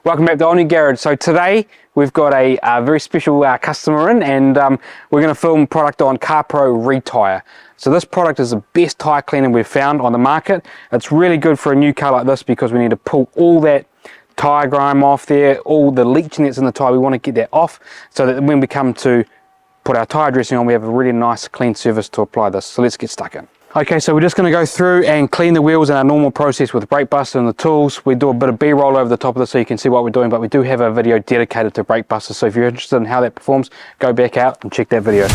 Welcome back to All New Garage. So today we've got a very special customer in, and we're going to film product on CarPro ReTyre. So this product is the best tyre cleaner we've found on the market. It's really good for a new car like this because we need to pull all that tyre grime off there, all the leaching that's in the tyre. We want to get that off so that when we come to put our tyre dressing on, we have a really nice clean surface to apply this. So let's get stuck in. Okay, so we're just going to go through and clean the wheels in our normal process with Brake Buster and the tools. We do a bit of B-roll over the top of this so you can see what we're doing, but we do have a video dedicated to Brake Buster. So if you're interested in how that performs, go back out and check that video.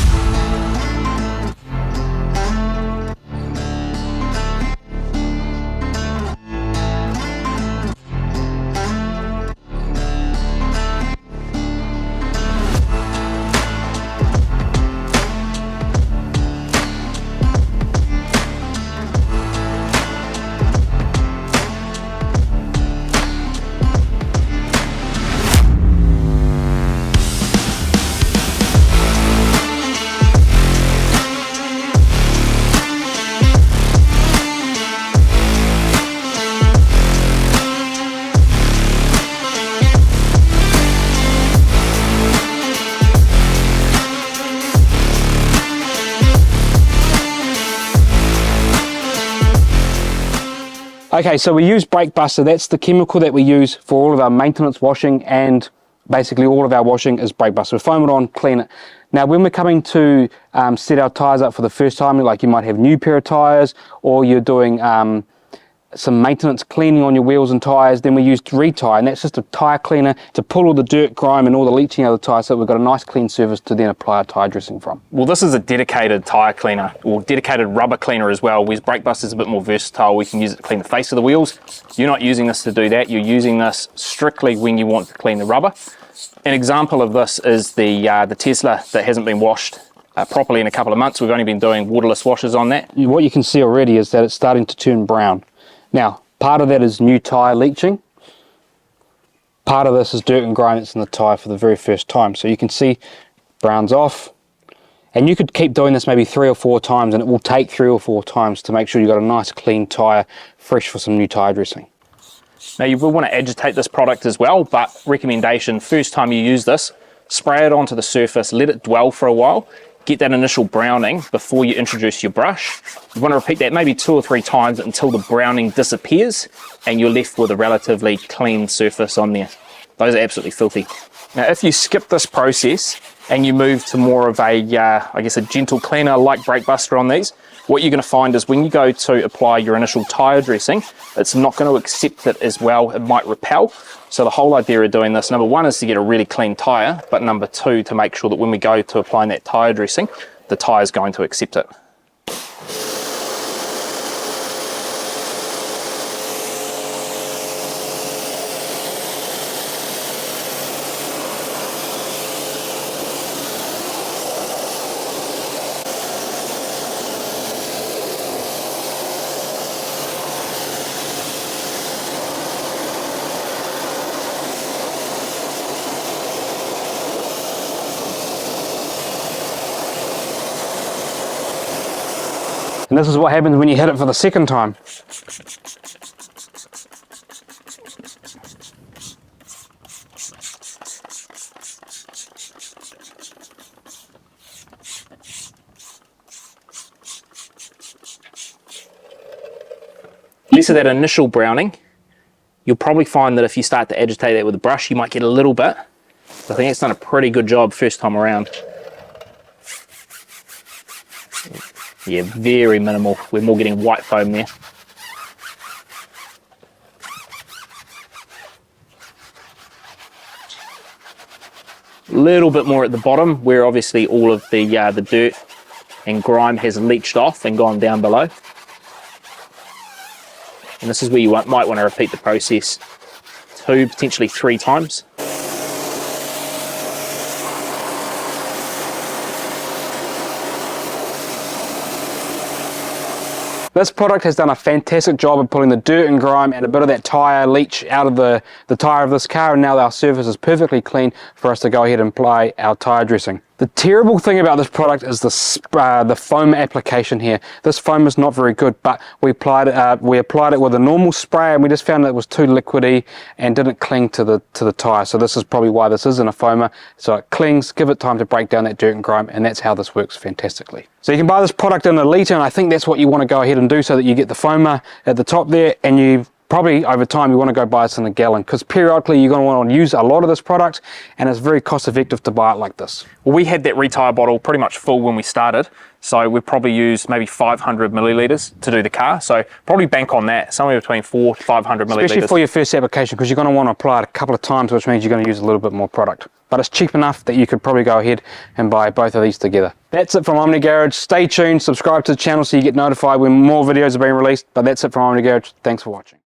Okay, so we use Brake Buster. That's the chemical that we use for all of our maintenance washing, and basically all of our washing is Brake Buster. We foam it on, clean it. Now when we're coming to set our tyres up for the first time, like you might have a new pair of tyres, or you're doing some maintenance cleaning on your wheels and tyres, then we use ReTyre, and that's just a tyre cleaner to pull all the dirt, grime and all the leaching out of the tyre so that we've got a nice clean surface to then apply our tyre dressing from. Well, this is a dedicated tyre cleaner, or dedicated rubber cleaner as well, whereas Brake Buster is a bit more versatile. We can use it to clean the face of the wheels. You're not using this to do that, you're using this strictly when you want to clean the rubber. An example of this is the Tesla that hasn't been washed properly in a couple of months. We've only been doing waterless washes on that. What you can see already is that it's starting to turn brown. Now, part of that is new tyre leaching. Part of this is dirt and grime that's in the tyre for the very first time. So you can see brown's off. And you could keep doing this maybe 3 or 4 times, and it will take 3 or 4 times to make sure you've got a nice clean tyre, fresh for some new tyre dressing. Now you will want to agitate this product as well, but recommendation, first time you use this, spray it onto the surface, let it dwell for a while, get that initial browning before you introduce your brush. You want to repeat that maybe 2 or 3 times until the browning disappears and you're left with a relatively clean surface on there. Those are absolutely filthy. Now if you skip this process and you move to more of a, I guess a gentle cleaner like Brake Buster on these, what you're going to find is when you go to apply your initial tyre dressing, it's not going to accept it as well, it might repel. So the whole idea of doing this, number 1 is to get a really clean tyre, but number 2 to make sure that when we go to applying that tyre dressing, the tyre is going to accept it. And this is what happens when you hit it for the second time. Less of that initial browning. You'll probably find that if you start to agitate that with a brush, you might get a little bit. So I think it's done a pretty good job first time around. Yeah, very minimal. We're more getting white foam there. Little bit more at the bottom, where obviously all of the dirt and grime has leached off and gone down below. And this is where you might want to repeat the process 2, potentially 3 times. This product has done a fantastic job of pulling the dirt and grime and a bit of that tyre leach out of the tyre of this car, and now our surface is perfectly clean for us to go ahead and apply our tyre dressing. The terrible thing about this product is the foam application here. This foam is not very good, but we applied it with a normal spray, and we just found that it was too liquidy and didn't cling to the tyre. So this is probably why this isn't a foamer. So it clings, give it time to break down that dirt and grime, and that's how this works fantastically. So you can buy this product in a litre, and I think that's what you want to go ahead and do, so that you get the foamer at the top there, and you probably over time you want to go buy this in a gallon, because periodically you're going to want to use a lot of this product, and it's very cost effective to buy it like this. Well, we had that ReTyre bottle pretty much full when we started, so we probably used maybe 500 millilitres to do the car, so probably bank on that, somewhere between 400 to 500 millilitres. Especially for your first application, because you're going to want to apply it a couple of times, which means you're going to use a little bit more product. But it's cheap enough that you could probably go ahead and buy both of these together. That's it from Omni Garage. Stay tuned, subscribe to the channel so you get notified when more videos are being released. But that's it from Omni Garage. Thanks for watching.